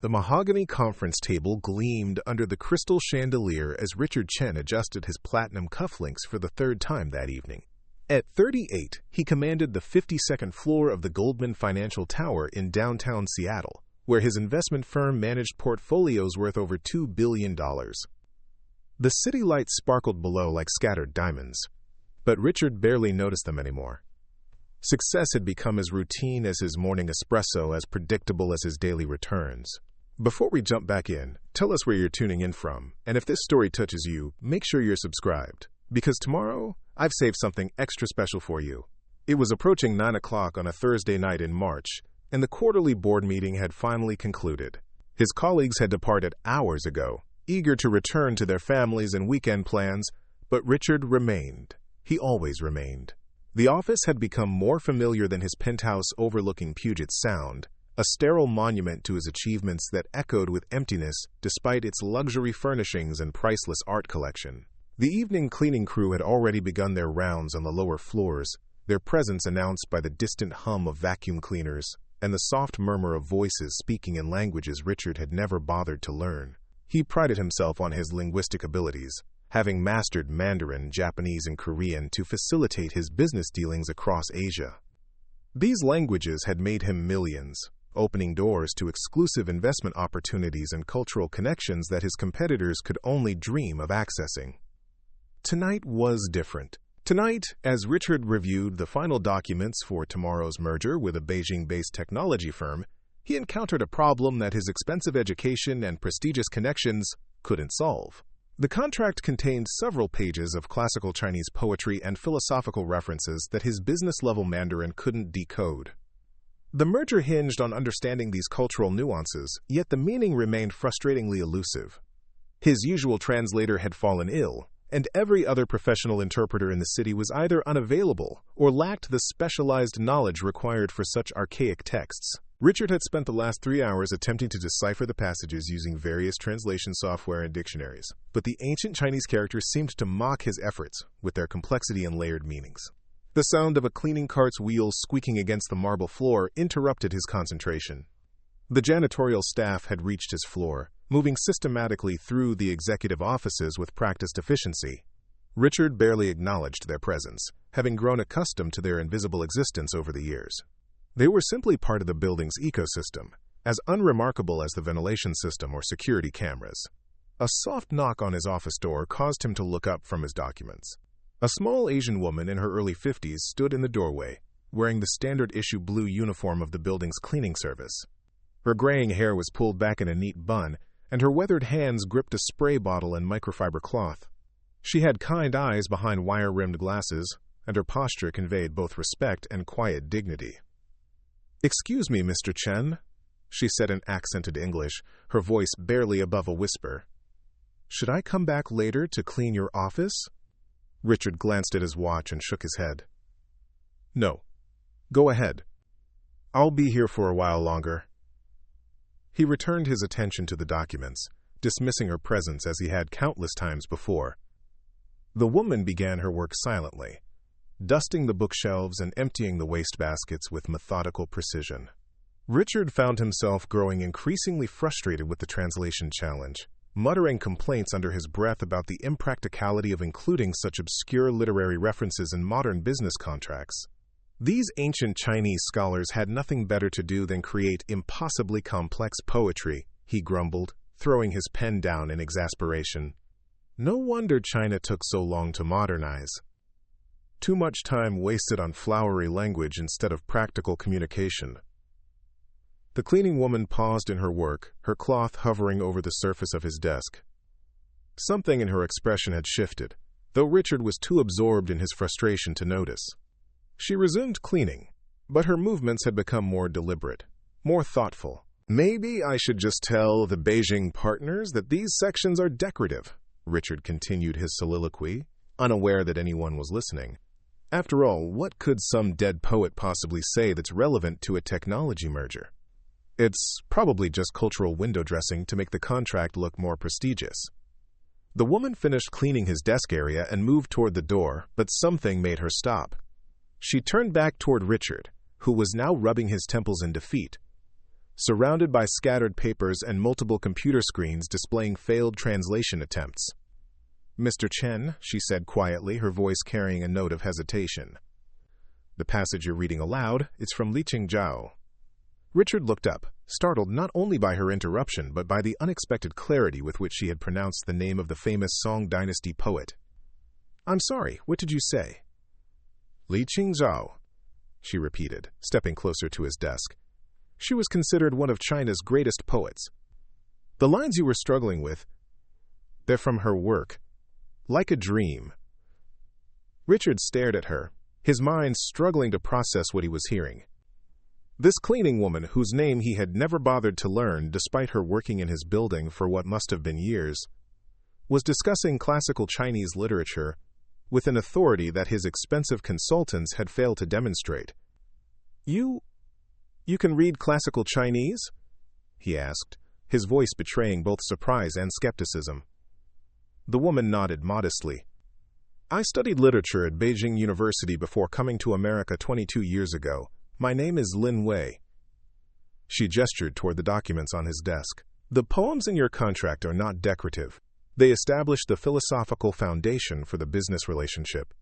The mahogany conference table gleamed under the crystal chandelier as Richard Chen adjusted his platinum cufflinks for the third time that evening. At 38, he commanded the 52nd floor of the Goldman Financial Tower in downtown Seattle, where his investment firm managed portfolios worth over $2 billion. The city lights sparkled below like scattered diamonds, but Richard barely noticed them anymore. Success had become as routine as his morning espresso, as predictable as his daily returns. Before we jump back in, tell us where you're tuning in from, and if this story touches you, make sure you're subscribed, because tomorrow, I've saved something extra special for you. It was approaching 9 o'clock on a Thursday night in March, and the quarterly board meeting had finally concluded. His colleagues had departed hours ago, eager to return to their families and weekend plans, but Richard remained. He always remained. The office had become more familiar than his penthouse overlooking Puget Sound, a sterile monument to his achievements that echoed with emptiness despite its luxury furnishings and priceless art collection. The evening cleaning crew had already begun their rounds on the lower floors, their presence announced by the distant hum of vacuum cleaners and the soft murmur of voices speaking in languages Richard had never bothered to learn. He prided himself on his linguistic abilities, having mastered Mandarin, Japanese, and Korean to facilitate his business dealings across Asia. These languages had made him millions, opening doors to exclusive investment opportunities and cultural connections that his competitors could only dream of accessing. Tonight was different. Tonight, as Richard reviewed the final documents for tomorrow's merger with a Beijing-based technology firm, he encountered a problem that his expensive education and prestigious connections couldn't solve. The contract contained several pages of classical Chinese poetry and philosophical references that his business-level Mandarin couldn't decode. The merger hinged on understanding these cultural nuances, yet the meaning remained frustratingly elusive. His usual translator had fallen ill, and every other professional interpreter in the city was either unavailable or lacked the specialized knowledge required for such archaic texts. Richard had spent the last 3 hours attempting to decipher the passages using various translation software and dictionaries, but the ancient Chinese characters seemed to mock his efforts with their complexity and layered meanings. The sound of a cleaning cart's wheels squeaking against the marble floor interrupted his concentration. The janitorial staff had reached his floor, moving systematically through the executive offices with practiced efficiency. Richard barely acknowledged their presence, having grown accustomed to their invisible existence over the years. They were simply part of the building's ecosystem, as unremarkable as the ventilation system or security cameras. A soft knock on his office door caused him to look up from his documents. A small Asian woman in her early 50s stood in the doorway, wearing the standard-issue blue uniform of the building's cleaning service. Her graying hair was pulled back in a neat bun, and her weathered hands gripped a spray bottle and microfiber cloth. She had kind eyes behind wire-rimmed glasses, and her posture conveyed both respect and quiet dignity. "Excuse me, Mr. Chen," she said in accented English, her voice barely above a whisper. "Should I come back later to clean your office?" Richard glanced at his watch and shook his head. "No. Go ahead. I'll be here for a while longer." He returned his attention to the documents, dismissing her presence as he had countless times before. The woman began her work silently, dusting the bookshelves and emptying the wastebaskets with methodical precision. Richard found himself growing increasingly frustrated with the translation challenge, muttering complaints under his breath about the impracticality of including such obscure literary references in modern business contracts. These ancient Chinese scholars had nothing better to do than create impossibly complex poetry, he grumbled, throwing his pen down in exasperation. No wonder China took so long to modernize. Too much time wasted on flowery language instead of practical communication. The cleaning woman paused in her work, her cloth hovering over the surface of his desk. Something in her expression had shifted, though Richard was too absorbed in his frustration to notice. She resumed cleaning, but her movements had become more deliberate, more thoughtful. "Maybe I should just tell the Beijing partners that these sections are decorative," Richard continued his soliloquy, unaware that anyone was listening. After all, what could some dead poet possibly say that's relevant to a technology merger? It's probably just cultural window dressing to make the contract look more prestigious. The woman finished cleaning his desk area and moved toward the door, but something made her stop. She turned back toward Richard, who was now rubbing his temples in defeat. surrounded by scattered papers and multiple computer screens displaying failed translation attempts. "Mr. Chen," she said quietly, her voice carrying a note of hesitation. "The passage you're reading aloud is from Li Qingzhao." Richard looked up, startled not only by her interruption but by the unexpected clarity with which she had pronounced the name of the famous Song Dynasty poet. "I'm sorry, what did you say?" "Li Qingzhao," she repeated, stepping closer to his desk. "She was considered one of China's greatest poets. The lines you were struggling with, they're from her work. Like a dream." Richard stared at her, his mind struggling to process what he was hearing. This cleaning woman, whose name he had never bothered to learn despite her working in his building for what must have been years, was discussing classical Chinese literature with an authority that his expensive consultants had failed to demonstrate. You can read classical Chinese?" he asked, his voice betraying both surprise and skepticism. The woman nodded modestly. "I studied literature at Beijing University before coming to America 22 years ago. My name is Lin Wei." She gestured toward the documents on his desk. "The poems in your contract are not decorative. They establish the philosophical foundation for the business relationship.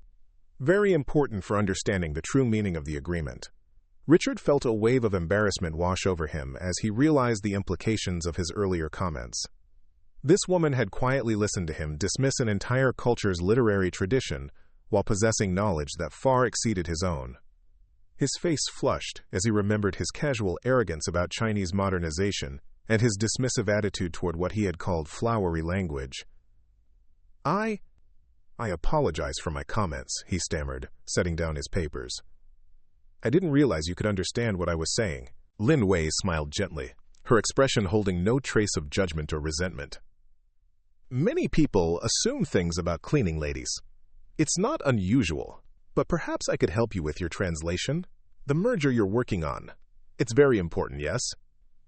Very important for understanding the true meaning of the agreement." Richard felt a wave of embarrassment wash over him as he realized the implications of his earlier comments. This woman had quietly listened to him dismiss an entire culture's literary tradition while possessing knowledge that far exceeded his own. His face flushed as he remembered his casual arrogance about Chinese modernization and his dismissive attitude toward what he had called flowery language. I apologize for my comments," he stammered, setting down his papers. "I didn't realize you could understand what I was saying." Lin Wei smiled gently, her expression holding no trace of judgment or resentment. "Many people assume things about cleaning ladies. It's not unusual, but perhaps I could help you with your translation. The merger you're working on. It's very important, yes?"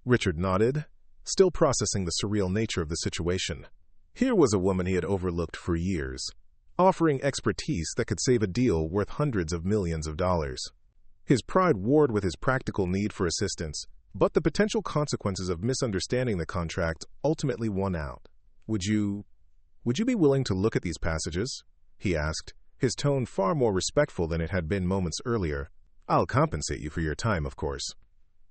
Richard nodded, still processing the surreal nature of the situation. Here was a woman he had overlooked for years, offering expertise that could save a deal worth hundreds of millions of dollars. His pride warred with his practical need for assistance, but the potential consequences of misunderstanding the contract ultimately won out. Would you be willing to look at these passages?" he asked, his tone far more respectful than it had been moments earlier. "I'll compensate you for your time, of course."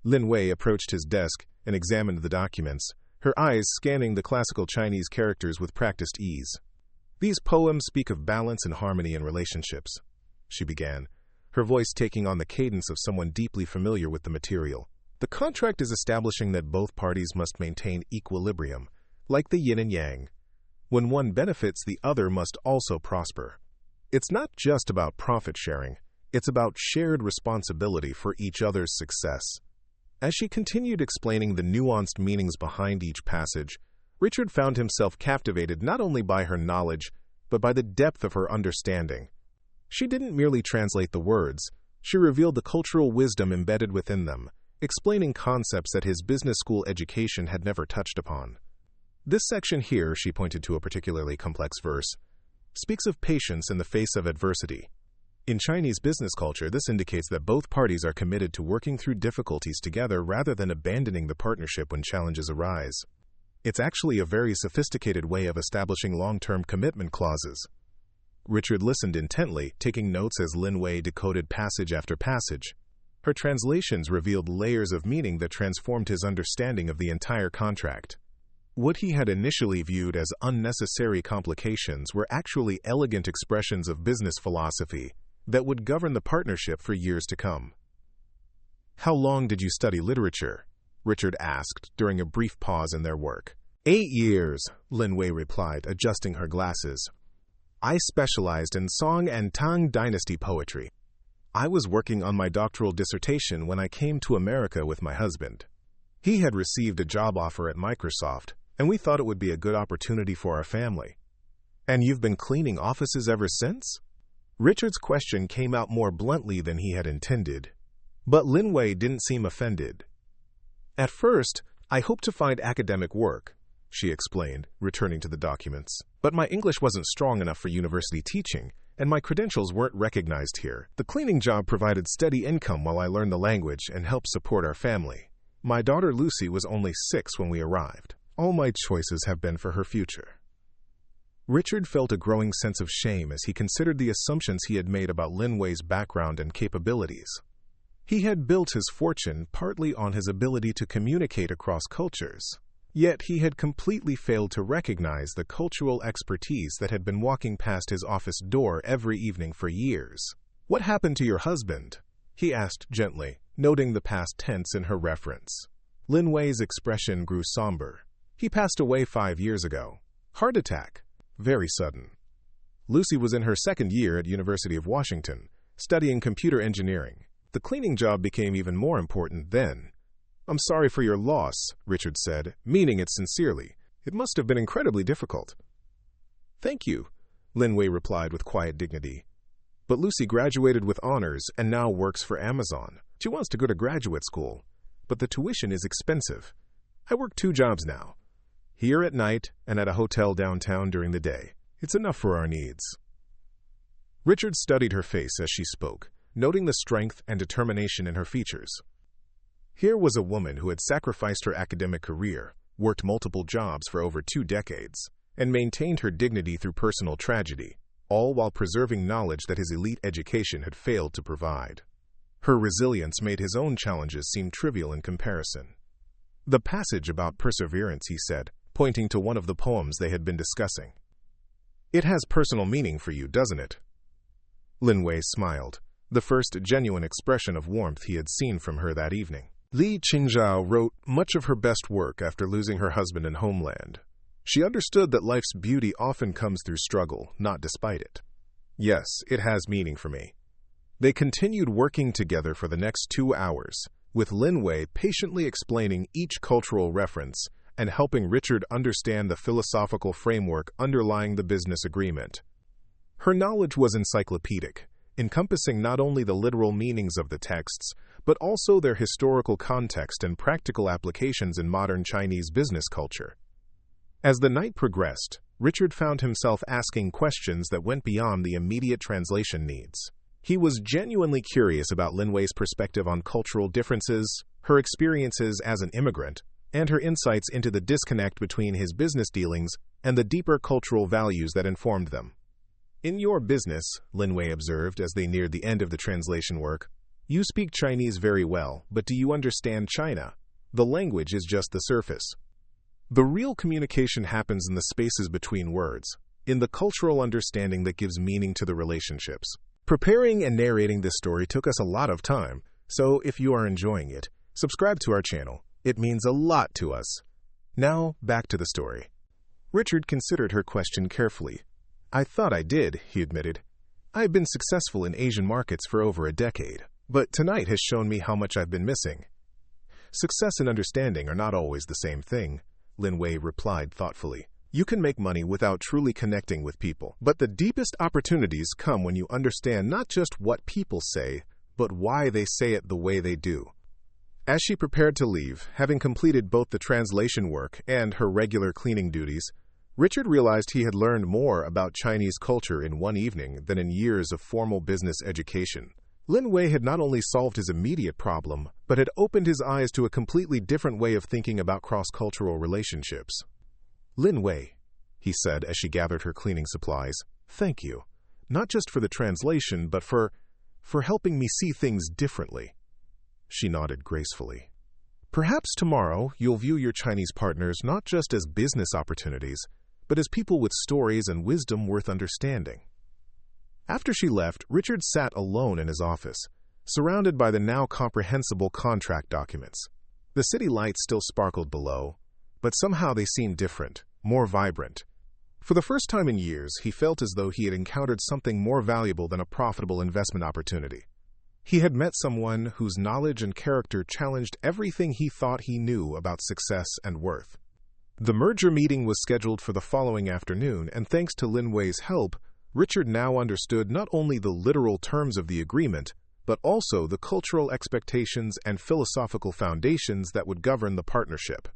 Lin Wei approached his desk and examined the documents, her eyes scanning the classical Chinese characters with practiced ease. "These poems speak of balance and harmony in relationships," she began, her voice taking on the cadence of someone deeply familiar with the material. "The contract is establishing that both parties must maintain equilibrium, like the yin and yang. When one benefits, the other must also prosper. It's not just about profit sharing, it's about shared responsibility for each other's success." As she continued explaining the nuanced meanings behind each passage, Richard found himself captivated not only by her knowledge, but by the depth of her understanding. She didn't merely translate the words, she revealed the cultural wisdom embedded within them, explaining concepts that his business school education had never touched upon. This section here, she pointed to a particularly complex verse, speaks of patience in the face of adversity. In Chinese business culture, this indicates that both parties are committed to working through difficulties together rather than abandoning the partnership when challenges arise. It's actually a very sophisticated way of establishing long-term commitment clauses. Richard listened intently, taking notes as Lin Wei decoded passage after passage. Her translations revealed layers of meaning that transformed his understanding of the entire contract. What he had initially viewed as unnecessary complications were actually elegant expressions of business philosophy that would govern the partnership for years to come. "How long did you study literature?" Richard asked during a brief pause in their work. 8 years, Lin Wei replied, adjusting her glasses. "I specialized in Song and Tang dynasty poetry. I was working on my doctoral dissertation when I came to America with my husband. He had received a job offer at Microsoft, and we thought it would be a good opportunity for our family." "And you've been cleaning offices ever since?" Richard's question came out more bluntly than he had intended, but Lin Wei didn't seem offended. "At first, I hoped to find academic work," she explained, returning to the documents. "But my English wasn't strong enough for university teaching, and my credentials weren't recognized here. The cleaning job provided steady income while I learned the language and helped support our family." My daughter Lucy was only 6 when we arrived. All my choices have been for her future. Richard felt a growing sense of shame as he considered the assumptions he had made about Lin Wei's background and capabilities. He had built his fortune partly on his ability to communicate across cultures. Yet he had completely failed to recognize the cultural expertise that had been walking past his office door every evening for years. "What happened to your husband?" he asked gently, noting the past tense in her reference. Lin Wei's expression grew somber. "He passed away 5 years ago. Heart attack. Very sudden." Lucy was in her 2nd year at University of Washington, studying computer engineering. The cleaning job became even more important then. "I'm sorry for your loss," Richard said, meaning it sincerely. "It must have been incredibly difficult." "Thank you," Lin Wei replied with quiet dignity. "But Lucy graduated with honors and now works for Amazon. She wants to go to graduate school, but the tuition is expensive. I work 2 jobs now, here at night and at a hotel downtown during the day. It's enough for our needs." Richard studied her face as she spoke, noting the strength and determination in her features. Here was a woman who had sacrificed her academic career, worked multiple jobs for over 2 decades, and maintained her dignity through personal tragedy, all while preserving knowledge that his elite education had failed to provide. Her resilience made his own challenges seem trivial in comparison. "The passage about perseverance," he said, pointing to one of the poems they had been discussing. "It has personal meaning for you, doesn't it?" Lin Wei smiled, the first genuine expression of warmth he had seen from her that evening. Li Qingzhao wrote much of her best work after losing her husband and homeland. She understood that life's beauty often comes through struggle, not despite it. "Yes, it has meaning for me." They continued working together for the next 2 hours, with Lin Wei patiently explaining each cultural reference and helping Richard understand the philosophical framework underlying the business agreement. Her knowledge was encyclopedic, encompassing not only the literal meanings of the texts, but also their historical context and practical applications in modern Chinese business culture. As the night progressed, Richard found himself asking questions that went beyond the immediate translation needs. He was genuinely curious about Lin Wei's perspective on cultural differences, her experiences as an immigrant, and her insights into the disconnect between his business dealings and the deeper cultural values that informed them. "In your business," Lin Wei observed as they neared the end of the translation work, "you speak Chinese very well, but do you understand China? The language is just the surface. The real communication happens in the spaces between words, in the cultural understanding that gives meaning to the relationships." Preparing and narrating this story took us a lot of time, so if you are enjoying it, subscribe to our channel. It means a lot to us. Now, back to the story. Richard considered her question carefully. "I thought I did," he admitted. "I've been successful in Asian markets for over a decade, but tonight has shown me how much I've been missing." "Success and understanding are not always the same thing," Lin Wei replied thoughtfully. "You can make money without truly connecting with people, but the deepest opportunities come when you understand not just what people say, but why they say it the way they do." As she prepared to leave, having completed both the translation work and her regular cleaning duties, Richard realized he had learned more about Chinese culture in one evening than in years of formal business education. Lin Wei had not only solved his immediate problem, but had opened his eyes to a completely different way of thinking about cross-cultural relationships. "Lin Wei," he said as she gathered her cleaning supplies, "thank you, not just for the translation, but for helping me see things differently." She nodded gracefully. "Perhaps tomorrow you'll view your Chinese partners not just as business opportunities, but as people with stories and wisdom worth understanding." After she left, Richard sat alone in his office, surrounded by the now comprehensible contract documents. The city lights still sparkled below, but somehow they seemed different, more vibrant. For the first time in years, he felt as though he had encountered something more valuable than a profitable investment opportunity. He had met someone whose knowledge and character challenged everything he thought he knew about success and worth. The merger meeting was scheduled for the following afternoon, and thanks to Lin Wei's help, Richard now understood not only the literal terms of the agreement, but also the cultural expectations and philosophical foundations that would govern the partnership.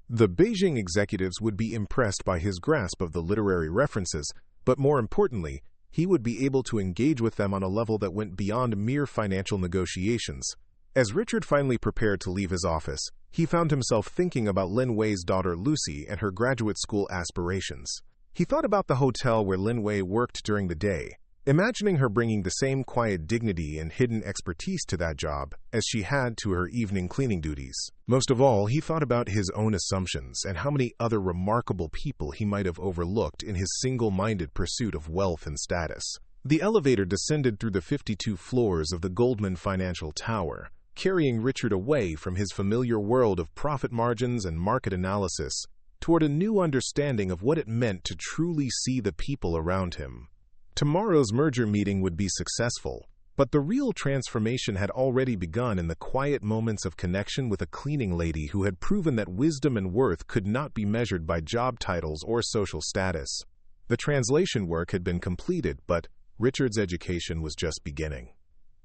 The Beijing executives would be impressed by his grasp of the literary references, but more importantly, he would be able to engage with them on a level that went beyond mere financial negotiations. As Richard finally prepared to leave his office, he found himself thinking about Lin Wei's daughter Lucy and her graduate school aspirations. He thought about the hotel where Lin Wei worked during the day, imagining her bringing the same quiet dignity and hidden expertise to that job as she had to her evening cleaning duties. Most of all, he thought about his own assumptions and how many other remarkable people he might have overlooked in his single-minded pursuit of wealth and status. The elevator descended through the 52 floors of the Goldman Financial Tower, carrying Richard away from his familiar world of profit margins and market analysis toward a new understanding of what it meant to truly see the people around him. Tomorrow's merger meeting would be successful, but the real transformation had already begun in the quiet moments of connection with a cleaning lady who had proven that wisdom and worth could not be measured by job titles or social status. The translation work had been completed, but Richard's education was just beginning.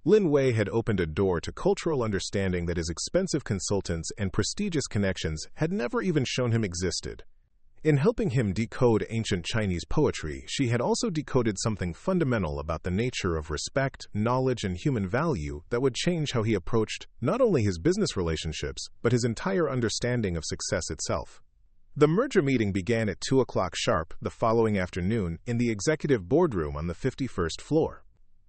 Lin Wei had opened a door to cultural understanding that his expensive consultants and prestigious connections had never even shown him existed. In helping him decode ancient Chinese poetry, she had also decoded something fundamental about the nature of respect, knowledge, and human value that would change how he approached not only his business relationships, but his entire understanding of success itself. The merger meeting began at 2 o'clock sharp the following afternoon in the executive boardroom on the 51st floor.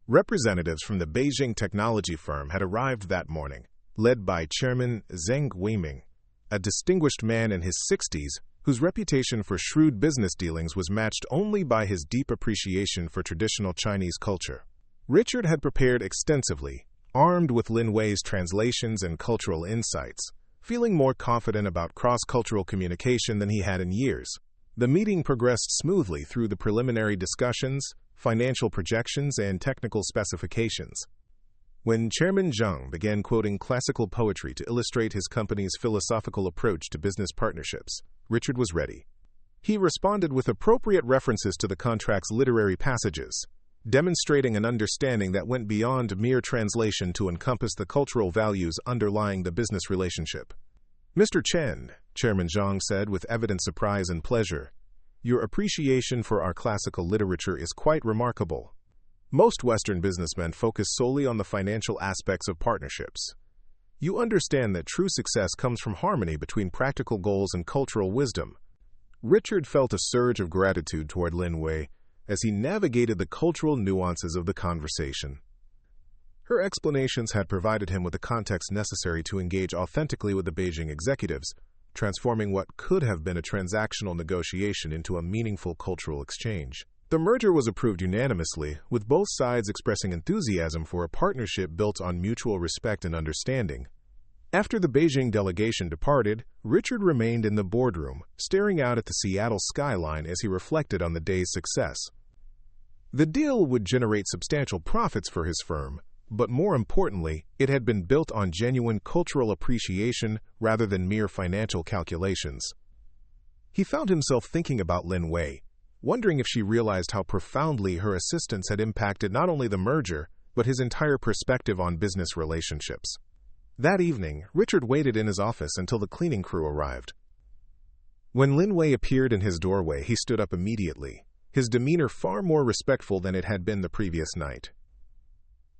Representatives from the Beijing technology firm had arrived that morning, led by Chairman Zheng Weiming, a distinguished man in his 60s whose reputation for shrewd business dealings was matched only by his deep appreciation for traditional Chinese culture. Richard had prepared extensively, armed with Lin Wei's translations and cultural insights, feeling more confident about cross-cultural communication than he had in years. The meeting progressed smoothly through the preliminary discussions, financial projections, and technical specifications. When Chairman Zhang began quoting classical poetry to illustrate his company's philosophical approach to business partnerships, Richard was ready. He responded with appropriate references to the contract's literary passages, demonstrating an understanding that went beyond mere translation to encompass the cultural values underlying the business relationship. "Mr. Chen," Chairman Zhang said with evident surprise and pleasure, "your appreciation for our classical literature is quite remarkable. Most Western businessmen focus solely on the financial aspects of partnerships. You understand that true success comes from harmony between practical goals and cultural wisdom." Richard felt a surge of gratitude toward Lin Wei as he navigated the cultural nuances of the conversation. Her explanations had provided him with the context necessary to engage authentically with the Beijing executives, transforming what could have been a transactional negotiation into a meaningful cultural exchange. The merger was approved unanimously, with both sides expressing enthusiasm for a partnership built on mutual respect and understanding. After the Beijing delegation departed, Richard remained in the boardroom, staring out at the Seattle skyline as he reflected on the day's success. The deal would generate substantial profits for his firm, but more importantly, it had been built on genuine cultural appreciation rather than mere financial calculations. He found himself thinking about Lin Wei, wondering if she realized how profoundly her assistance had impacted not only the merger, but his entire perspective on business relationships. That evening, Richard waited in his office until the cleaning crew arrived. When Lin Wei appeared in his doorway, he stood up immediately, his demeanor far more respectful than it had been the previous night.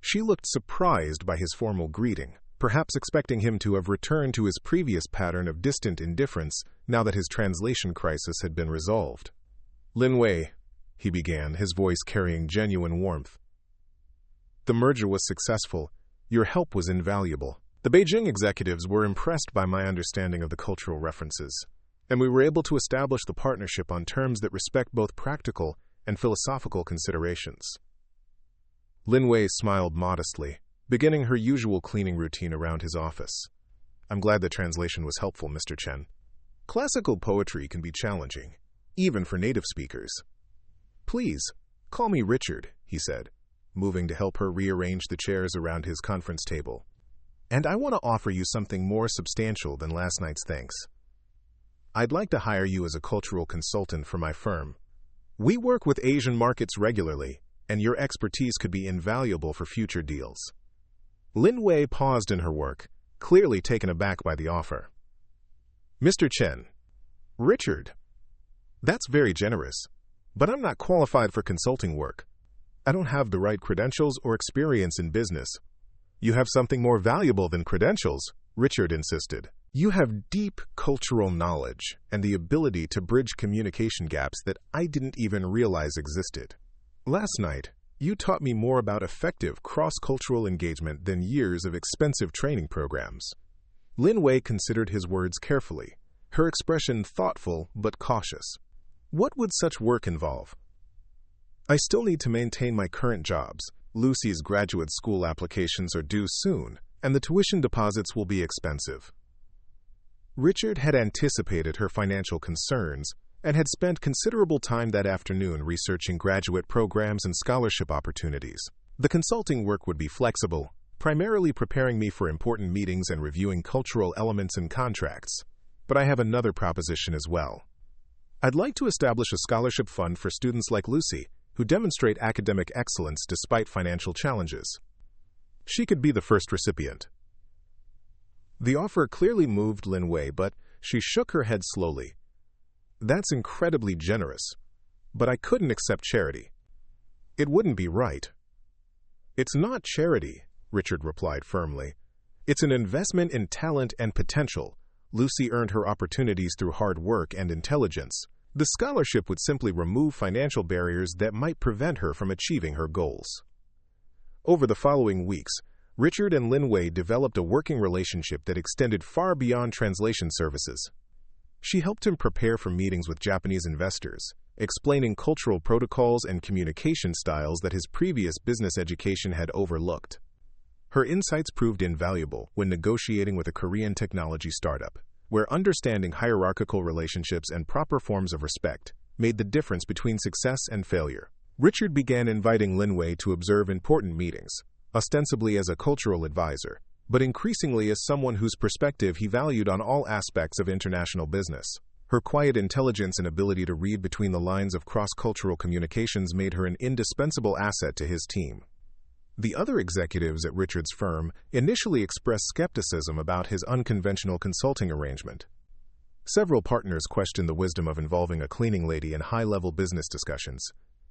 She looked surprised by his formal greeting, perhaps expecting him to have returned to his previous pattern of distant indifference now that his translation crisis had been resolved. "Lin Wei," he began, his voice carrying genuine warmth. "The merger was successful. Your help was invaluable. The Beijing executives were impressed by my understanding of the cultural references, and we were able to establish the partnership on terms that respect both practical and philosophical considerations." Lin Wei smiled modestly, beginning her usual cleaning routine around his office. "I'm glad the translation was helpful, Mr. Chen. Classical poetry can be challenging, even for native speakers." "Please, call me Richard," he said, moving to help her rearrange the chairs around his conference table. "And I want to offer you something more substantial than last night's thanks. I'd like to hire you as a cultural consultant for my firm. We work with Asian markets regularly, and your expertise could be invaluable for future deals." Lin Wei paused in her work, clearly taken aback by the offer. "Mr. Chen." "Richard, that's very generous, but I'm not qualified for consulting work. I don't have the right credentials or experience in business. You have something more valuable than credentials, Richard insisted. You have deep cultural knowledge and the ability to bridge communication gaps that I didn't even realize existed. Last night, you taught me more about effective cross-cultural engagement than years of expensive training programs. Lin Wei considered his words carefully, her expression thoughtful but cautious. What would such work involve? I still need to maintain my current jobs. Lucy's graduate school applications are due soon, and the tuition deposits will be expensive. Richard had anticipated her financial concerns and had spent considerable time that afternoon researching graduate programs and scholarship opportunities. The consulting work would be flexible, primarily preparing me for important meetings and reviewing cultural elements in contracts. But I have another proposition as well. I'd like to establish a scholarship fund for students like Lucy, who demonstrate academic excellence despite financial challenges. She could be the first recipient. The offer clearly moved Lin Wei, but she shook her head slowly. That's incredibly generous, but I couldn't accept charity. It wouldn't be right. It's not charity, Richard replied firmly. It's an investment in talent and potential. Lucy earned her opportunities through hard work and intelligence. The scholarship would simply remove financial barriers that might prevent her from achieving her goals. Over the following weeks, Richard and Lin Wei developed a working relationship that extended far beyond translation services. She helped him prepare for meetings with Japanese investors, explaining cultural protocols and communication styles that his previous business education had overlooked. Her insights proved invaluable when negotiating with a Korean technology startup, where understanding hierarchical relationships and proper forms of respect made the difference between success and failure. Richard began inviting Lin Wei to observe important meetings, ostensibly as a cultural advisor, but increasingly as someone whose perspective he valued on all aspects of international business. Her quiet intelligence and ability to read between the lines of cross-cultural communications made her an indispensable asset to his team. The other executives at Richard's firm initially expressed skepticism about his unconventional consulting arrangement. Several partners questioned the wisdom of involving a cleaning lady in high-level business discussions,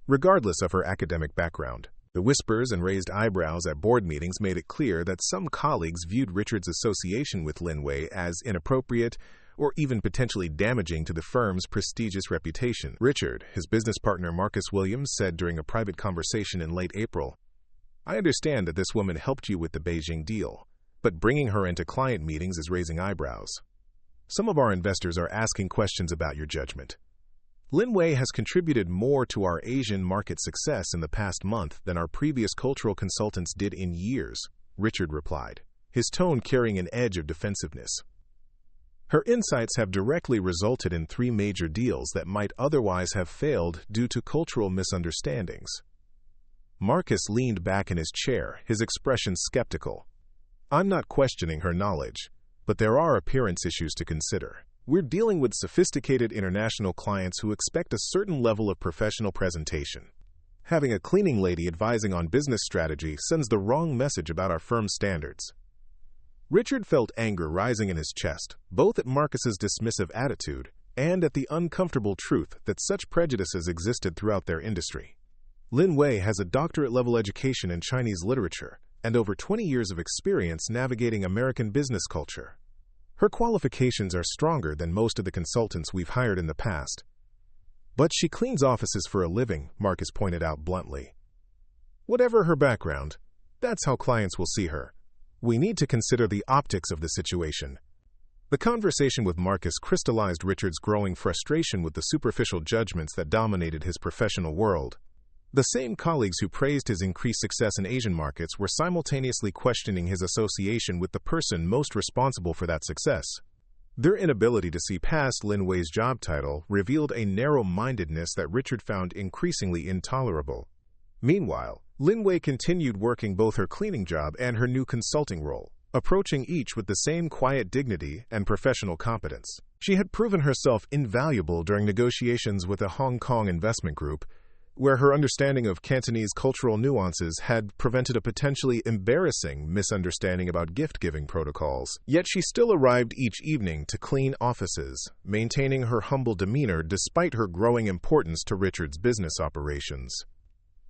regardless of her academic background. The whispers and raised eyebrows at board meetings made it clear that some colleagues viewed Richard's association with Lin Wei as inappropriate or even potentially damaging to the firm's prestigious reputation. Richard, his business partner Marcus Williams, said during a private conversation in late April, "I understand that this woman helped you with the Beijing deal, but bringing her into client meetings is raising eyebrows. Some of our investors are asking questions about your judgment." Lin Wei has contributed more to our Asian market success in the past month than our previous cultural consultants did in years, Richard replied, his tone carrying an edge of defensiveness. Her insights have directly resulted in 3 major deals that might otherwise have failed due to cultural misunderstandings. Marcus leaned back in his chair, his expression skeptical. "I'm not questioning her knowledge, but there are appearance issues to consider. We're dealing with sophisticated international clients who expect a certain level of professional presentation. Having a cleaning lady advising on business strategy sends the wrong message about our firm's standards." Richard felt anger rising in his chest, both at Marcus's dismissive attitude and at the uncomfortable truth that such prejudices existed throughout their industry. Lin Wei has a doctorate-level education in Chinese literature and over 20 years of experience navigating American business culture. Her qualifications are stronger than most of the consultants we've hired in the past. But she cleans offices for a living, Marcus pointed out bluntly. Whatever her background, that's how clients will see her. We need to consider the optics of the situation. The conversation with Marcus crystallized Richard's growing frustration with the superficial judgments that dominated his professional world. The same colleagues who praised his increased success in Asian markets were simultaneously questioning his association with the person most responsible for that success. Their inability to see past Lin Wei's job title revealed a narrow-mindedness that Richard found increasingly intolerable. Meanwhile, Lin Wei continued working both her cleaning job and her new consulting role, approaching each with the same quiet dignity and professional competence. She had proven herself invaluable during negotiations with a Hong Kong investment group, where her understanding of Cantonese cultural nuances had prevented a potentially embarrassing misunderstanding about gift-giving protocols. Yet she still arrived each evening to clean offices, maintaining her humble demeanor despite her growing importance to Richard's business operations.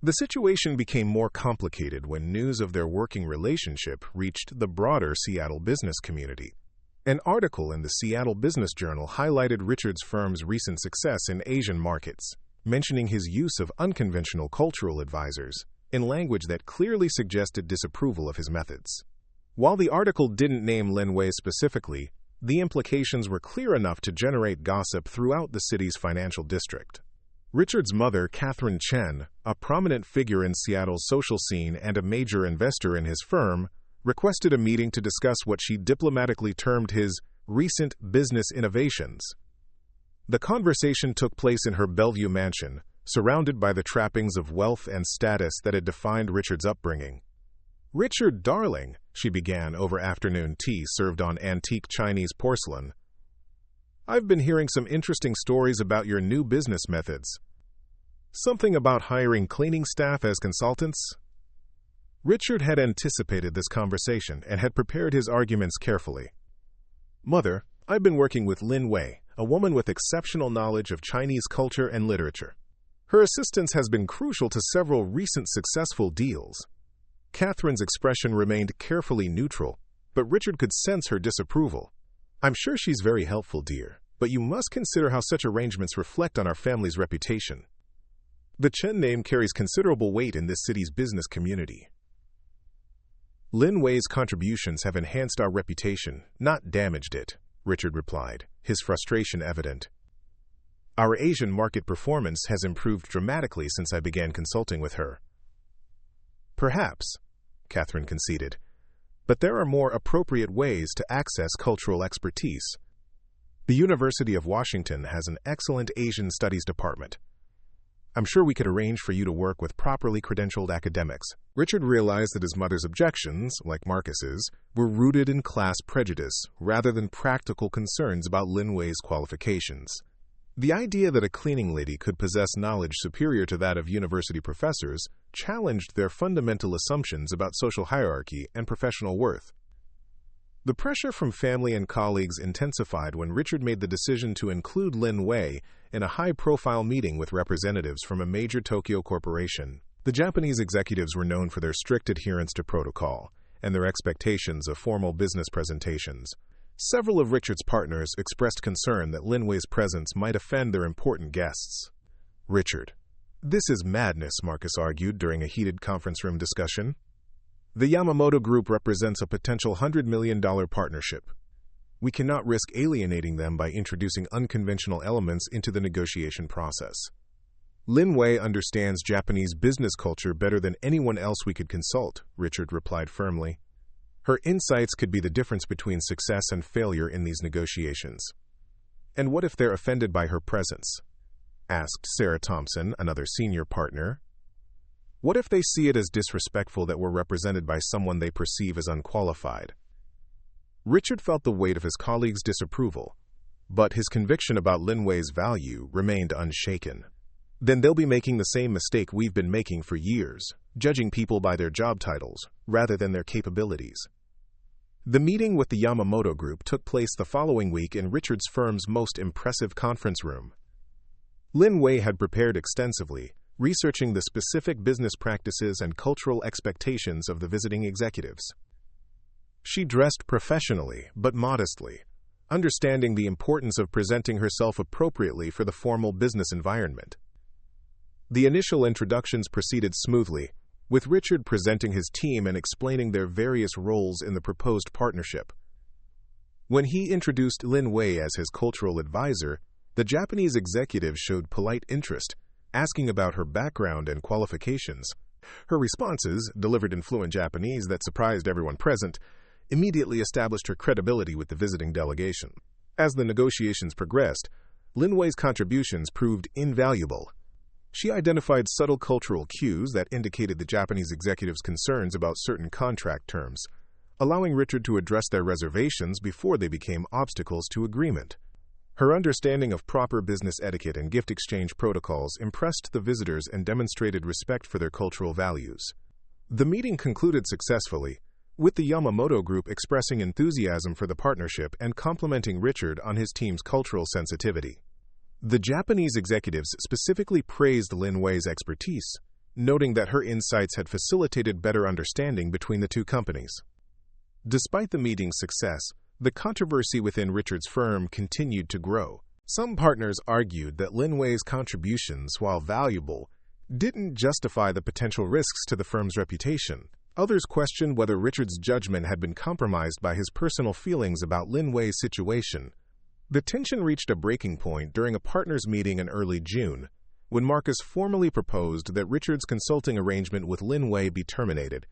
The situation became more complicated when news of their working relationship reached the broader Seattle business community. An article in the Seattle Business Journal highlighted Richard's firm's recent success in Asian markets, mentioning his use of unconventional cultural advisors in language that clearly suggested disapproval of his methods. While the article didn't name Lin Wei specifically, the implications were clear enough to generate gossip throughout the city's financial district. Richard's mother, Catherine Chen, a prominent figure in Seattle's social scene and a major investor in his firm, requested a meeting to discuss what she diplomatically termed his recent business innovations. The conversation took place in her Bellevue mansion, surrounded by the trappings of wealth and status that had defined Richard's upbringing. "Richard, darling," she began over afternoon tea served on antique Chinese porcelain, "I've been hearing some interesting stories about your new business methods. Something about hiring cleaning staff as consultants?" Richard had anticipated this conversation and had prepared his arguments carefully. "Mother, I've been working with Lin Wei, a woman with exceptional knowledge of Chinese culture and literature. Her assistance has been crucial to several recent successful deals." Catherine's expression remained carefully neutral, but Richard could sense her disapproval. "I'm sure she's very helpful, dear, but you must consider how such arrangements reflect on our family's reputation. The Chen name carries considerable weight in this city's business community. Lin Wei's contributions have enhanced our reputation, not damaged it," Richard replied, his frustration evident. "Our Asian market performance has improved dramatically since I began consulting with her." "Perhaps," Catherine conceded, "but there are more appropriate ways to access cultural expertise. The University of Washington has an excellent Asian Studies department. I'm sure we could arrange for you to work with properly credentialed academics." Richard realized that his mother's objections, like Marcus's, were rooted in class prejudice rather than practical concerns about Lin Wei's qualifications. The idea that a cleaning lady could possess knowledge superior to that of university professors challenged their fundamental assumptions about social hierarchy and professional worth. The pressure from family and colleagues intensified when Richard made the decision to include Lin Wei in a high-profile meeting with representatives from a major Tokyo corporation. The Japanese executives were known for their strict adherence to protocol and their expectations of formal business presentations. Several of Richard's partners expressed concern that Lin Wei's presence might offend their important guests. "Richard, this is madness," Marcus argued during a heated conference room discussion. "The Yamamoto Group represents a potential $100 million partnership. We cannot risk alienating them by introducing unconventional elements into the negotiation process. Lin Wei understands Japanese business culture better than anyone else we could consult," Richard replied firmly. "Her insights could be the difference between success and failure in these negotiations." "And what if they're offended by her presence?" asked Sarah Thompson, another senior partner. "What if they see it as disrespectful that we're represented by someone they perceive as unqualified?" Richard felt the weight of his colleagues' disapproval, but his conviction about Lin Wei's value remained unshaken. "Then they'll be making the same mistake we've been making for years, judging people by their job titles rather than their capabilities." The meeting with the Yamamoto Group took place the following week in Richard's firm's most impressive conference room. Lin Wei had prepared extensively, researching the specific business practices and cultural expectations of the visiting executives. She dressed professionally but modestly, understanding the importance of presenting herself appropriately for the formal business environment. The initial introductions proceeded smoothly, with Richard presenting his team and explaining their various roles in the proposed partnership. When he introduced Lin Wei as his cultural advisor, the Japanese executive showed polite interest, asking about her background and qualifications. Her responses, delivered in fluent Japanese that surprised everyone present, immediately established her credibility with the visiting delegation. As the negotiations progressed, Lin Wei's contributions proved invaluable. She identified subtle cultural cues that indicated the Japanese executives' concerns about certain contract terms, allowing Richard to address their reservations before they became obstacles to agreement. Her understanding of proper business etiquette and gift exchange protocols impressed the visitors and demonstrated respect for their cultural values. The meeting concluded successfully, with the Yamamoto Group expressing enthusiasm for the partnership and complimenting Richard on his team's cultural sensitivity. The Japanese executives specifically praised Lin Wei's expertise, noting that her insights had facilitated better understanding between the two companies. Despite the meeting's success, the controversy within Richard's firm continued to grow. Some partners argued that Lin Wei's contributions, while valuable, didn't justify the potential risks to the firm's reputation. Others questioned whether Richard's judgment had been compromised by his personal feelings about Lin Wei's situation. The tension reached a breaking point during a partners' meeting in early June, when Marcus formally proposed that Richard's consulting arrangement with Lin Wei be terminated.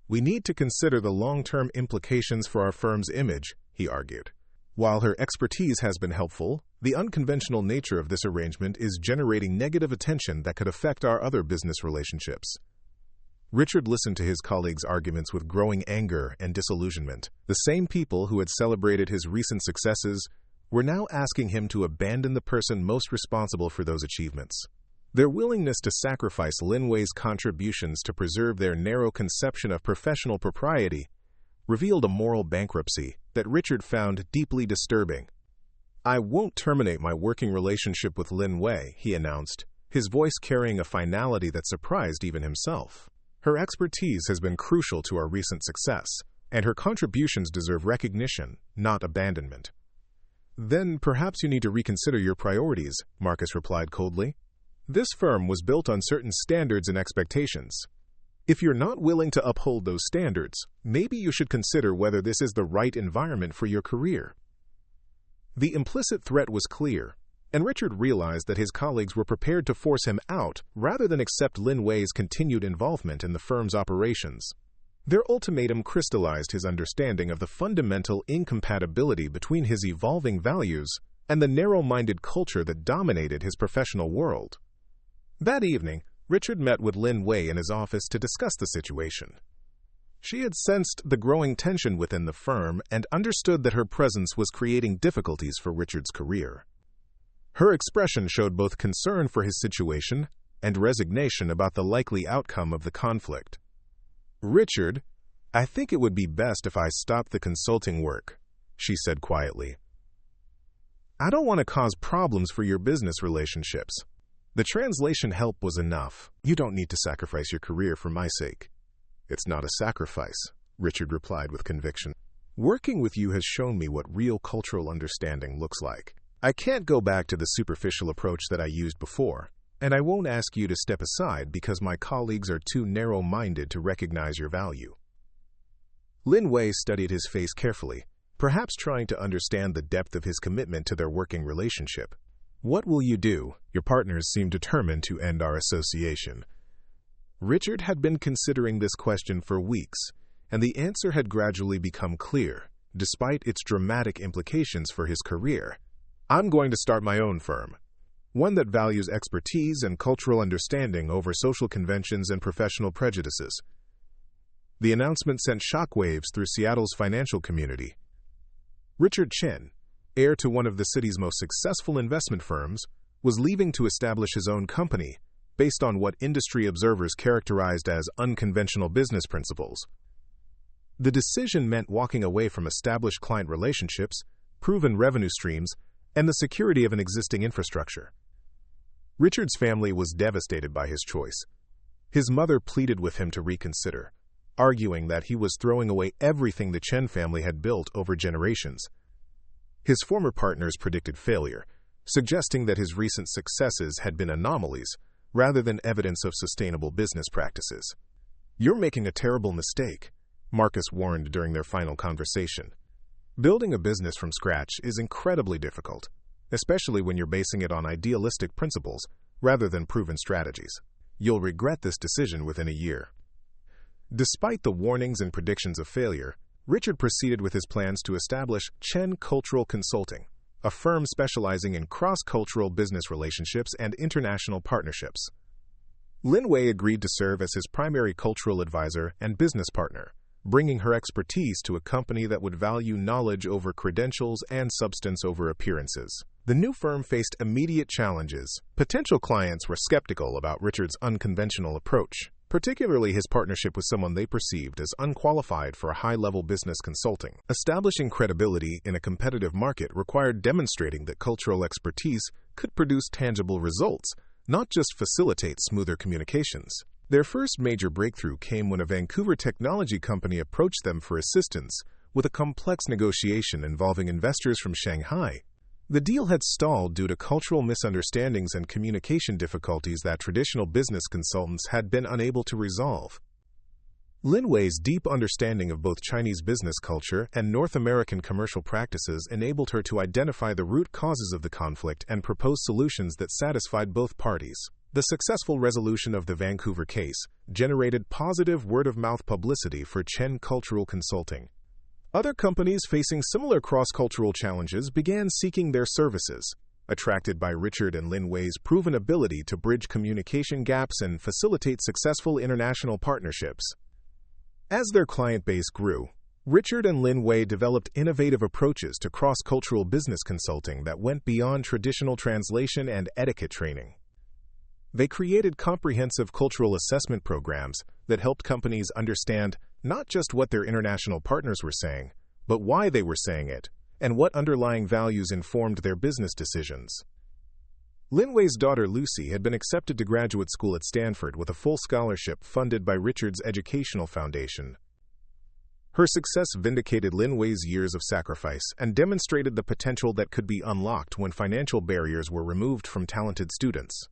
"We need to consider the long-term implications for our firm's image," he argued. "While her expertise has been helpful, the unconventional nature of this arrangement is generating negative attention that could affect our other business relationships." Richard listened to his colleagues' arguments with growing anger and disillusionment. The same people who had celebrated his recent successes were now asking him to abandon the person most responsible for those achievements. Their willingness to sacrifice Lin Wei's contributions to preserve their narrow conception of professional propriety revealed a moral bankruptcy that Richard found deeply disturbing. "I won't terminate my working relationship with Lin Wei," he announced, his voice carrying a finality that surprised even himself. "Her expertise has been crucial to our recent success, and her contributions deserve recognition, not abandonment." "Then perhaps you need to reconsider your priorities," Marcus replied coldly. "This firm was built on certain standards and expectations. If you're not willing to uphold those standards, maybe you should consider whether this is the right environment for your career." The implicit threat was clear, and Richard realized that his colleagues were prepared to force him out rather than accept Lin Wei's continued involvement in the firm's operations. Their ultimatum crystallized his understanding of the fundamental incompatibility between his evolving values and the narrow-minded culture that dominated his professional world. That evening, Richard met with Lin Wei in his office to discuss the situation. She had sensed the growing tension within the firm and understood that her presence was creating difficulties for Richard's career. Her expression showed both concern for his situation and resignation about the likely outcome of the conflict. "Richard, I think it would be best if I stopped the consulting work," she said quietly. "I don't want to cause problems for your business relationships. The translation help was enough. You don't need to sacrifice your career for my sake." "It's not a sacrifice," Richard replied with conviction. "Working with you has shown me what real cultural understanding looks like. I can't go back to the superficial approach that I used before, and I won't ask you to step aside because my colleagues are too narrow-minded to recognize your value." Lin Wei studied his face carefully, perhaps trying to understand the depth of his commitment to their working relationship. "What will you do? Your partners seem determined to end our association." Richard had been considering this question for weeks, and the answer had gradually become clear, despite its dramatic implications for his career. "I'm going to start my own firm, one that values expertise and cultural understanding over social conventions and professional prejudices." The announcement sent shockwaves through Seattle's financial community. Richard Chen, heir to one of the city's most successful investment firms, was leaving to establish his own company based on what industry observers characterized as unconventional business principles. The decision meant walking away from established client relationships, proven revenue streams, and the security of an existing infrastructure. Richard's family was devastated by his choice. His mother pleaded with him to reconsider, arguing that he was throwing away everything the Chen family had built over generations. His former partners predicted failure, suggesting that his recent successes had been anomalies rather than evidence of sustainable business practices. "You're making a terrible mistake," Marcus warned during their final conversation. "Building a business from scratch is incredibly difficult, especially when you're basing it on idealistic principles rather than proven strategies. You'll regret this decision within a year." Despite the warnings and predictions of failure, Richard proceeded with his plans to establish Chen Cultural Consulting, a firm specializing in cross-cultural business relationships and international partnerships. Lin Wei agreed to serve as his primary cultural advisor and business partner, bringing her expertise to a company that would value knowledge over credentials and substance over appearances. The new firm faced immediate challenges. Potential clients were skeptical about Richard's unconventional approach, particularly his partnership with someone they perceived as unqualified for high-level business consulting. Establishing credibility in a competitive market required demonstrating that cultural expertise could produce tangible results, not just facilitate smoother communications. Their first major breakthrough came when a Vancouver technology company approached them for assistance with a complex negotiation involving investors from Shanghai. The deal had stalled due to cultural misunderstandings and communication difficulties that traditional business consultants had been unable to resolve. Lin Wei's deep understanding of both Chinese business culture and North American commercial practices enabled her to identify the root causes of the conflict and propose solutions that satisfied both parties. The successful resolution of the Vancouver case generated positive word-of-mouth publicity for Chen Cultural Consulting. Other companies facing similar cross-cultural challenges began seeking their services, attracted by Richard and Lin Wei's proven ability to bridge communication gaps and facilitate successful international partnerships. As their client base grew, Richard and Lin Wei developed innovative approaches to cross-cultural business consulting that went beyond traditional translation and etiquette training. They created comprehensive cultural assessment programs that helped companies understand not just what their international partners were saying, but why they were saying it, and what underlying values informed their business decisions. Lin Wei's daughter Lucy had been accepted to graduate school at Stanford with a full scholarship funded by Richard's Educational Foundation. Her success vindicated Lin Wei's years of sacrifice and demonstrated the potential that could be unlocked when financial barriers were removed from talented students.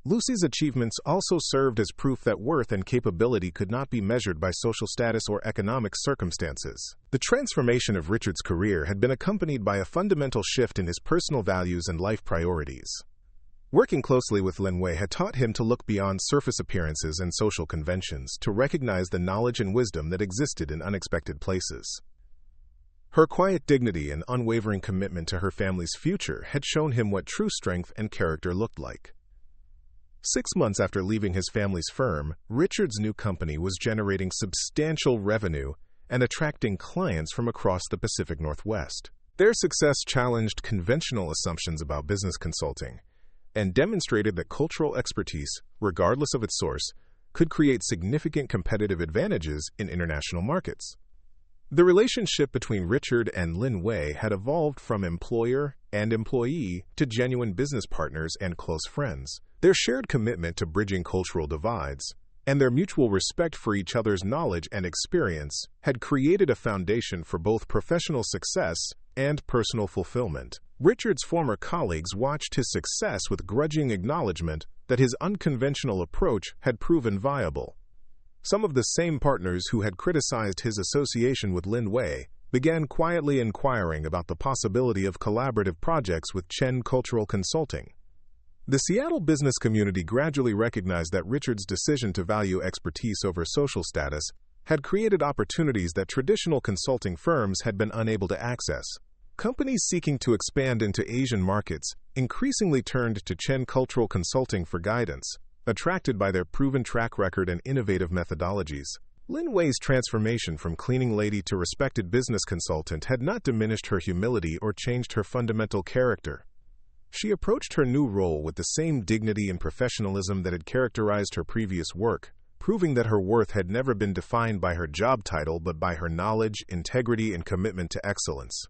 Lucy's achievements also served as proof that worth and capability could not be measured by social status or economic circumstances. The transformation of Richard's career had been accompanied by a fundamental shift in his personal values and life priorities. Working closely with Lin Wei had taught him to look beyond surface appearances and social conventions to recognize the knowledge and wisdom that existed in unexpected places. Her quiet dignity and unwavering commitment to her family's future had shown him what true strength and character looked like. 6 months after leaving his family's firm, Richard's new company was generating substantial revenue and attracting clients from across the Pacific Northwest. Their success challenged conventional assumptions about business consulting and demonstrated that cultural expertise, regardless of its source, could create significant competitive advantages in international markets. The relationship between Richard and Lin Wei had evolved from employer and employee to genuine business partners and close friends. Their shared commitment to bridging cultural divides and their mutual respect for each other's knowledge and experience had created a foundation for both professional success and personal fulfillment. Richard's former colleagues watched his success with grudging acknowledgement that his unconventional approach had proven viable. Some of the same partners who had criticized his association with Lin Wei began quietly inquiring about the possibility of collaborative projects with Chen Cultural Consulting. The Seattle business community gradually recognized that Richard's decision to value expertise over social status had created opportunities that traditional consulting firms had been unable to access. Companies seeking to expand into Asian markets increasingly turned to Chen Cultural Consulting for guidance, attracted by their proven track record and innovative methodologies. Lin Wei's transformation from cleaning lady to respected business consultant had not diminished her humility or changed her fundamental character. She approached her new role with the same dignity and professionalism that had characterized her previous work, proving that her worth had never been defined by her job title but by her knowledge, integrity, and commitment to excellence.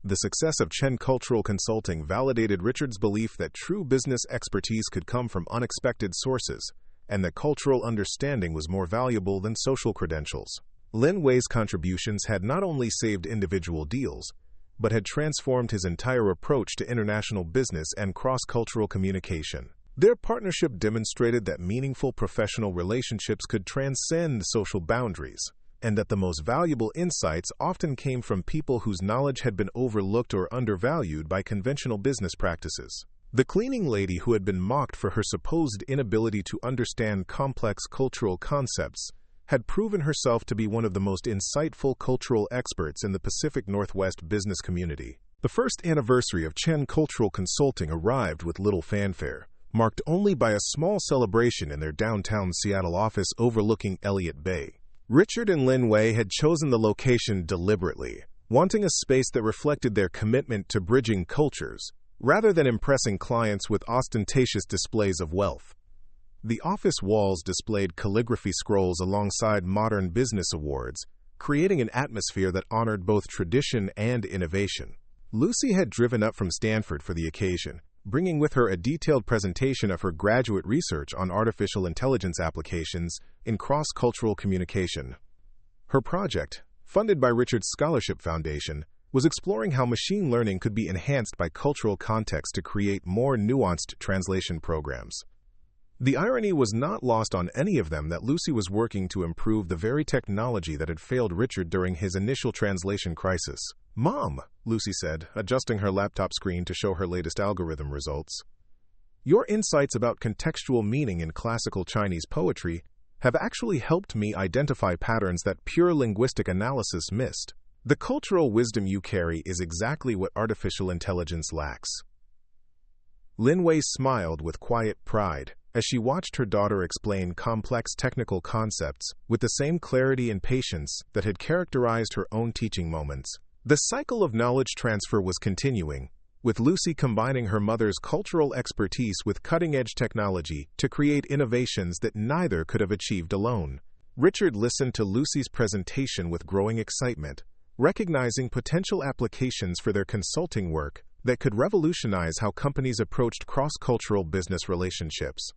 The success of Chen Cultural Consulting validated Richard's belief that true business expertise could come from unexpected sources, and that cultural understanding was more valuable than social credentials. Lin Wei's contributions had not only saved individual deals, but had transformed his entire approach to international business and cross-cultural communication. Their partnership demonstrated that meaningful professional relationships could transcend social boundaries, and that the most valuable insights often came from people whose knowledge had been overlooked or undervalued by conventional business practices. The cleaning lady who had been mocked for her supposed inability to understand complex cultural concepts had proven herself to be one of the most insightful cultural experts in the Pacific Northwest business community. The first anniversary of Chen Cultural Consulting arrived with little fanfare, marked only by a small celebration in their downtown Seattle office overlooking Elliott Bay. Richard and Lin Wei had chosen the location deliberately, wanting a space that reflected their commitment to bridging cultures, rather than impressing clients with ostentatious displays of wealth. The office walls displayed calligraphy scrolls alongside modern business awards, creating an atmosphere that honored both tradition and innovation. Lucy had driven up from Stanford for the occasion, bringing with her a detailed presentation of her graduate research on artificial intelligence applications in cross-cultural communication. Her project, funded by Richard's Scholarship Foundation, was exploring how machine learning could be enhanced by cultural context to create more nuanced translation programs. The irony was not lost on any of them that Lucy was working to improve the very technology that had failed Richard during his initial translation crisis. "Mom," Lucy said, adjusting her laptop screen to show her latest algorithm results, "your insights about contextual meaning in classical Chinese poetry have actually helped me identify patterns that pure linguistic analysis missed. The cultural wisdom you carry is exactly what artificial intelligence lacks." Lin Wei smiled with quiet pride as she watched her daughter explain complex technical concepts with the same clarity and patience that had characterized her own teaching moments. The cycle of knowledge transfer was continuing, with Lucy combining her mother's cultural expertise with cutting-edge technology to create innovations that neither could have achieved alone. Richard listened to Lucy's presentation with growing excitement, recognizing potential applications for their consulting work that could revolutionize how companies approached cross-cultural business relationships.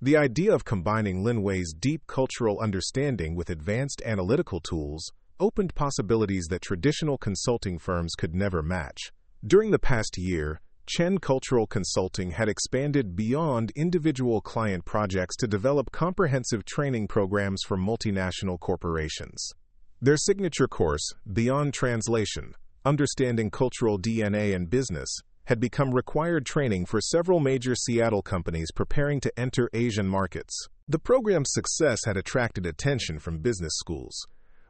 The idea of combining Lin Wei's deep cultural understanding with advanced analytical tools opened possibilities that traditional consulting firms could never match. During the past year, Chen Cultural Consulting had expanded beyond individual client projects to develop comprehensive training programs for multinational corporations. Their signature course, Beyond Translation, Understanding Cultural DNA in Business, had become required training for several major Seattle companies preparing to enter Asian markets. The program's success had attracted attention from business schools,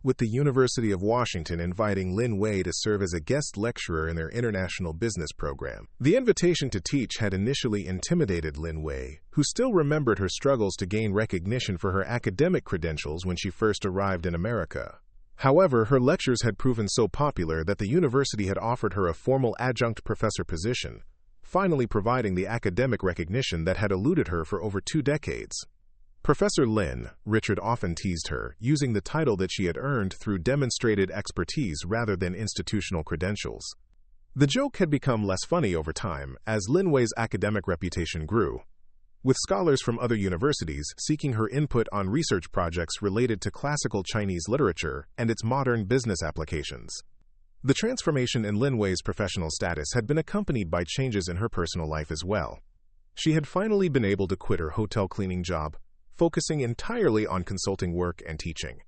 with the University of Washington inviting Lin Wei to serve as a guest lecturer in their international business program. The invitation to teach had initially intimidated Lin Wei, who still remembered her struggles to gain recognition for her academic credentials when she first arrived in America. However, her lectures had proven so popular that the university had offered her a formal adjunct professor position, finally providing the academic recognition that had eluded her for over 2 decades. Professor Lin, Richard often teased her, using the title that she had earned through demonstrated expertise rather than institutional credentials. The joke had become less funny over time as Lin Wei's academic reputation grew, with scholars from other universities seeking her input on research projects related to classical Chinese literature and its modern business applications. The transformation in Lin Wei's professional status had been accompanied by changes in her personal life as well. She had finally been able to quit her hotel cleaning job, focusing entirely on consulting work and teaching.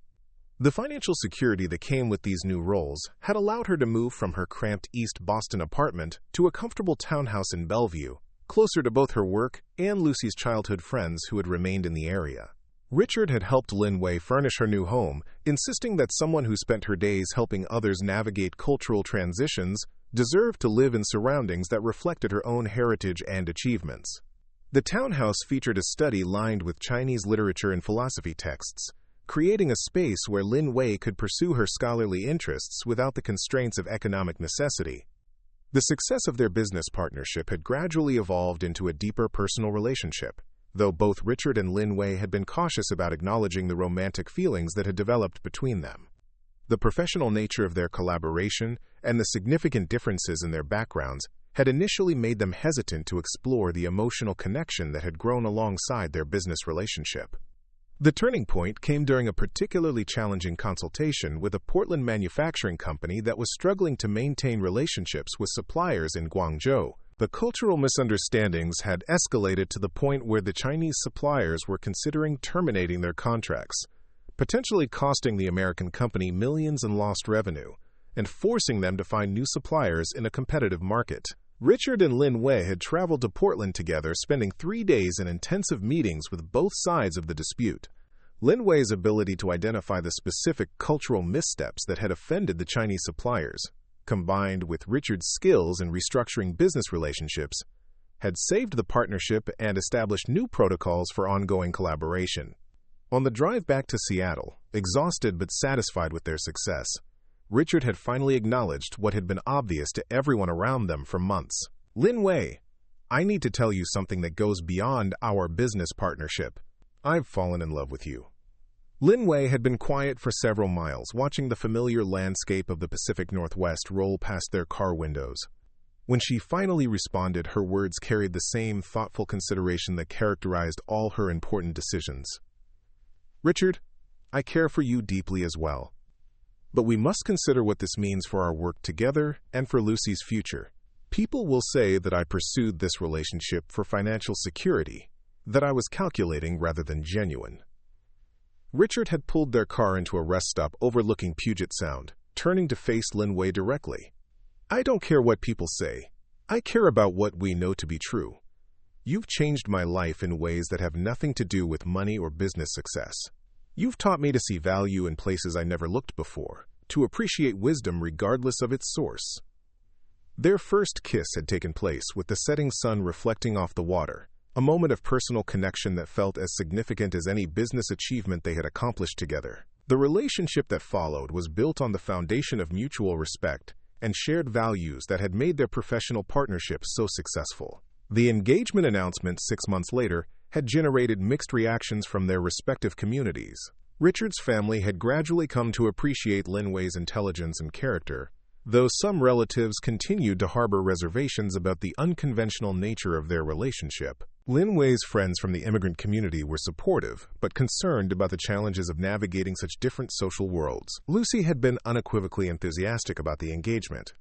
The financial security that came with these new roles had allowed her to move from her cramped East Boston apartment to a comfortable townhouse in Bellevue, closer to both her work and Lucy's childhood friends who had remained in the area. Richard had helped Lin Wei furnish her new home, insisting that someone who spent her days helping others navigate cultural transitions deserved to live in surroundings that reflected her own heritage and achievements. The townhouse featured a study lined with Chinese literature and philosophy texts, creating a space where Lin Wei could pursue her scholarly interests without the constraints of economic necessity. The success of their business partnership had gradually evolved into a deeper personal relationship, though both Richard and Lin Wei had been cautious about acknowledging the romantic feelings that had developed between them. The professional nature of their collaboration and the significant differences in their backgrounds had initially made them hesitant to explore the emotional connection that had grown alongside their business relationship. The turning point came during a particularly challenging consultation with a Portland manufacturing company that was struggling to maintain relationships with suppliers in Guangzhou. The cultural misunderstandings had escalated to the point where the Chinese suppliers were considering terminating their contracts, potentially costing the American company millions in lost revenue, and forcing them to find new suppliers in a competitive market. Richard and Lin Wei had traveled to Portland together, spending 3 days in intensive meetings with both sides of the dispute. Lin Wei's ability to identify the specific cultural missteps that had offended the Chinese suppliers, combined with Richard's skills in restructuring business relationships, had saved the partnership and established new protocols for ongoing collaboration. On the drive back to Seattle, exhausted but satisfied with their success, Richard had finally acknowledged what had been obvious to everyone around them for months. "Lin Wei, I need to tell you something that goes beyond our business partnership. I've fallen in love with you." Lin Wei had been quiet for several miles, watching the familiar landscape of the Pacific Northwest roll past their car windows. When she finally responded, her words carried the same thoughtful consideration that characterized all her important decisions. "Richard, I care for you deeply as well. But we must consider what this means for our work together and for Lucy's future. People will say that I pursued this relationship for financial security, that I was calculating rather than genuine." Richard had pulled their car into a rest stop overlooking Puget Sound, turning to face Lin Wei directly. "I don't care what people say. I care about what we know to be true. You've changed my life in ways that have nothing to do with money or business success. You've taught me to see value in places I never looked before, to appreciate wisdom regardless of its source." Their first kiss had taken place with the setting sun reflecting off the water, a moment of personal connection that felt as significant as any business achievement they had accomplished together. The relationship that followed was built on the foundation of mutual respect and shared values that had made their professional partnership so successful. The engagement announcement 6 months later had generated mixed reactions from their respective communities. Richard's family had gradually come to appreciate Lin Wei's intelligence and character, though some relatives continued to harbor reservations about the unconventional nature of their relationship. Lin Wei's friends from the immigrant community were supportive, but concerned about the challenges of navigating such different social worlds. Lucy had been unequivocally enthusiastic about the engagement.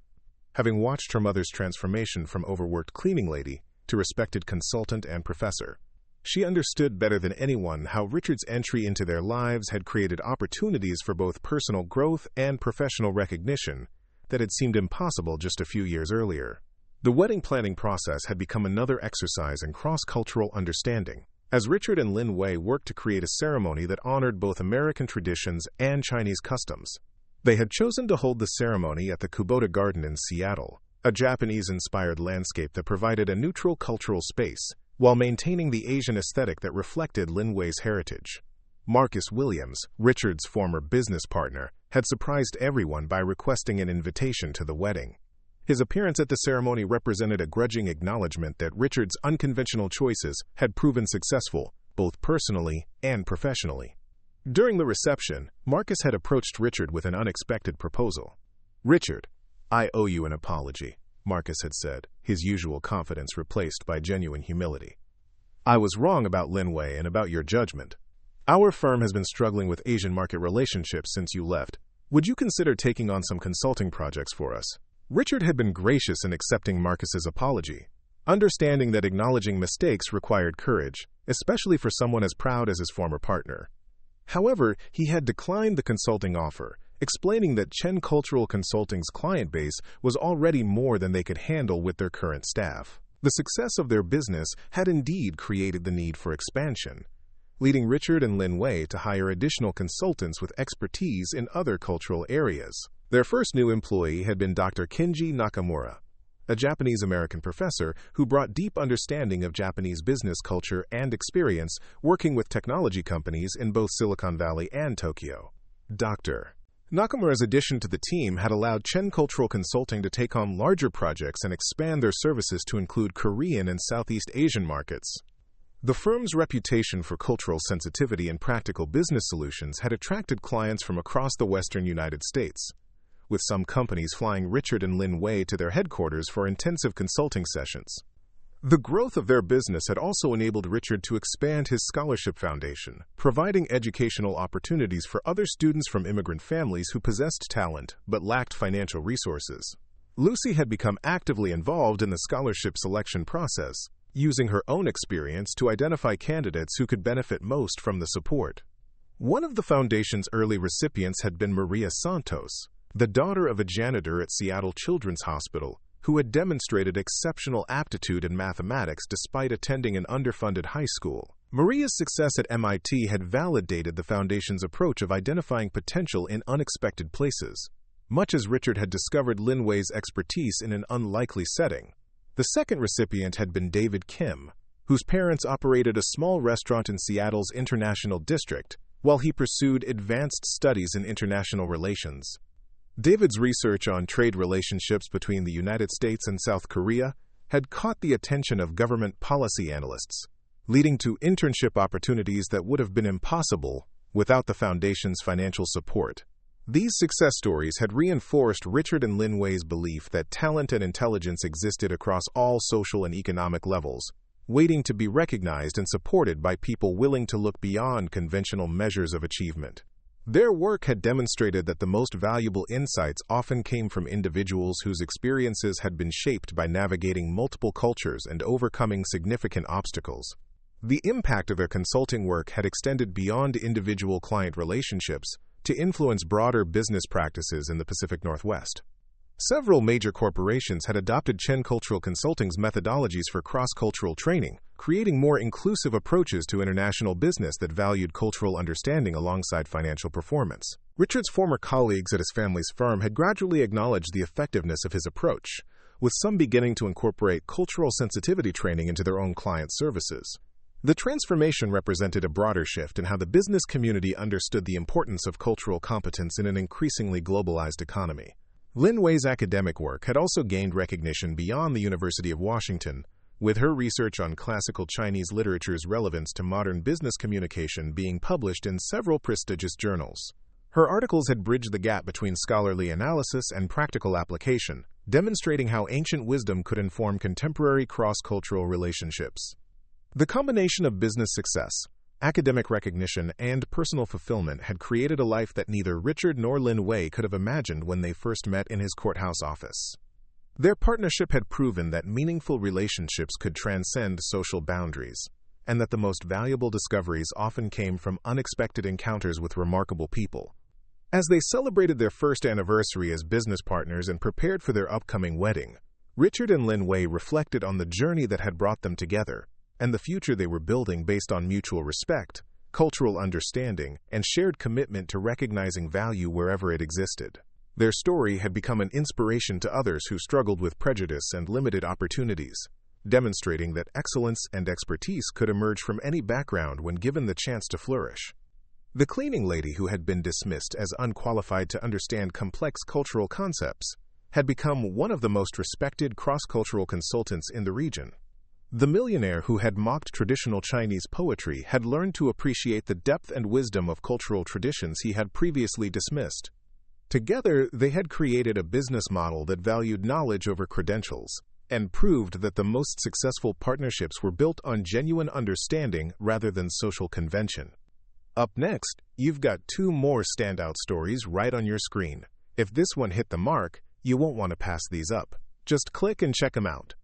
Having watched her mother's transformation from overworked cleaning lady to respected consultant and professor, she understood better than anyone how Richard's entry into their lives had created opportunities for both personal growth and professional recognition that had seemed impossible just a few years earlier. The wedding planning process had become another exercise in cross-cultural understanding, as Richard and Lin Wei worked to create a ceremony that honored both American traditions and Chinese customs. They had chosen to hold the ceremony at the Kubota Garden in Seattle, a Japanese-inspired landscape that provided a neutral cultural space, while maintaining the Asian aesthetic that reflected Lin Wei's heritage. Marcus Williams, Richard's former business partner, had surprised everyone by requesting an invitation to the wedding. His appearance at the ceremony represented a grudging acknowledgement that Richard's unconventional choices had proven successful, both personally and professionally. During the reception, Marcus had approached Richard with an unexpected proposal. "Richard, I owe you an apology," Marcus had said, his usual confidence replaced by genuine humility. "I was wrong about Lin Wei and about your judgment. Our firm has been struggling with Asian market relationships since you left. Would you consider taking on some consulting projects for us?" Richard had been gracious in accepting Marcus's apology, understanding that acknowledging mistakes required courage, especially for someone as proud as his former partner. However, he had declined the consulting offer, explaining that Chen Cultural Consulting's client base was already more than they could handle with their current staff. The success of their business had indeed created the need for expansion, leading Richard and Lin Wei to hire additional consultants with expertise in other cultural areas. Their first new employee had been Dr. Kenji Nakamura, a Japanese-American professor who brought deep understanding of Japanese business culture and experience working with technology companies in both Silicon Valley and Tokyo. Dr. Nakamura's addition to the team had allowed Chen Cultural Consulting to take on larger projects and expand their services to include Korean and Southeast Asian markets. The firm's reputation for cultural sensitivity and practical business solutions had attracted clients from across the western United States, with some companies flying Richard and Lin Wei to their headquarters for intensive consulting sessions. The growth of their business had also enabled Richard to expand his scholarship foundation, providing educational opportunities for other students from immigrant families who possessed talent but lacked financial resources. Lucy had become actively involved in the scholarship selection process, using her own experience to identify candidates who could benefit most from the support. One of the foundation's early recipients had been Maria Santos, the daughter of a janitor at Seattle Children's Hospital, who had demonstrated exceptional aptitude in mathematics despite attending an underfunded high school. Maria's success at MIT had validated the foundation's approach of identifying potential in unexpected places, much as Richard had discovered Lin Wei's expertise in an unlikely setting. The second recipient had been David Kim, whose parents operated a small restaurant in Seattle's International District, while he pursued advanced studies in international relations. David's research on trade relationships between the United States and South Korea had caught the attention of government policy analysts, leading to internship opportunities that would have been impossible without the foundation's financial support. These success stories had reinforced Richard and Lin Wei's belief that talent and intelligence existed across all social and economic levels, waiting to be recognized and supported by people willing to look beyond conventional measures of achievement. Their work had demonstrated that the most valuable insights often came from individuals whose experiences had been shaped by navigating multiple cultures and overcoming significant obstacles. The impact of their consulting work had extended beyond individual client relationships to influence broader business practices in the Pacific Northwest. Several major corporations had adopted Chen Cultural Consulting's methodologies for cross-cultural training, creating more inclusive approaches to international business that valued cultural understanding alongside financial performance. Richard's former colleagues at his family's firm had gradually acknowledged the effectiveness of his approach, with some beginning to incorporate cultural sensitivity training into their own client services. The transformation represented a broader shift in how the business community understood the importance of cultural competence in an increasingly globalized economy. Lin Wei's academic work had also gained recognition beyond the University of Washington, with her research on classical Chinese literature's relevance to modern business communication being published in several prestigious journals. Her articles had bridged the gap between scholarly analysis and practical application, demonstrating how ancient wisdom could inform contemporary cross-cultural relationships. The combination of business success, academic recognition, and personal fulfillment had created a life that neither Richard nor Lin Wei could have imagined when they first met in his courthouse office. Their partnership had proven that meaningful relationships could transcend social boundaries, and that the most valuable discoveries often came from unexpected encounters with remarkable people. As they celebrated their first anniversary as business partners and prepared for their upcoming wedding, Richard and Lin Wei reflected on the journey that had brought them together, and the future they were building based on mutual respect, cultural understanding, and shared commitment to recognizing value wherever it existed. Their story had become an inspiration to others who struggled with prejudice and limited opportunities, demonstrating that excellence and expertise could emerge from any background when given the chance to flourish. The cleaning lady, who had been dismissed as unqualified to understand complex cultural concepts, had become one of the most respected cross-cultural consultants in the region. The millionaire, who had mocked traditional Chinese poetry, had learned to appreciate the depth and wisdom of cultural traditions he had previously dismissed. Together, they had created a business model that valued knowledge over credentials, and proved that the most successful partnerships were built on genuine understanding rather than social convention. Up next, you've got two more standout stories right on your screen. If this one hit the mark, you won't want to pass these up. Just click and check them out.